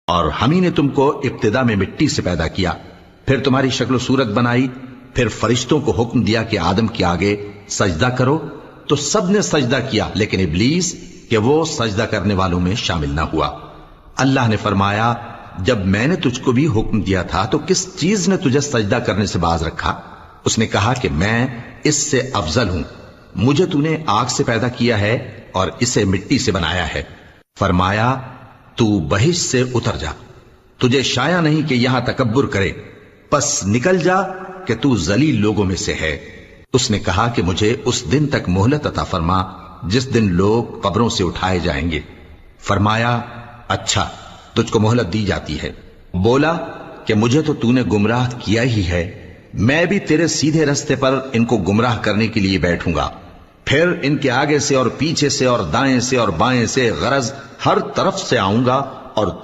और हम ही ने तुमको इब्तिदा में मिट्टी से पैदा किया, फिर तुम्हारी शक्ल सूरत बनाई, फिर फरिश्तों को हुक्म दिया कि आदम के आगे सजदा करो, तो सब ने सजदा किया, लेकिन इब्लीस कि वो सजदा करने वालों में शामिल ना हुआ। अल्लाह ने फरमाया, जब मैंने तुझको भी हुक्म दिया था तो किस चीज ने तुझे सजदा करने से बाज रखा? उसने कहा कि मैं इससे अफजल हूं, मुझे तूने आग से पैदा किया है और इसे मिट्टी से बनाया है। फरमाया, तू बहिश्त से उतर जा, तुझे शाया नहीं कि यहां तकब्बुर करे, बस निकल जा कि तू जलील लोगों में से है। उसने कहा कि मुझे उस दिन तक मोहलत अता फरमा जिस दिन लोग कब्रों से उठाए जाएंगे। फरमाया, अच्छा, तुझको मोहलत दी जाती है। बोला कि मुझे तो तूने गुमराह किया ही है, मैं भी तेरे सीधे रास्ते पर इनको गुमराह करने के लिए बैठूंगा, फिर इनके आगे से और पीछे से और दाएं से और बाएं से गरज हर तरफ से आऊंगा और तू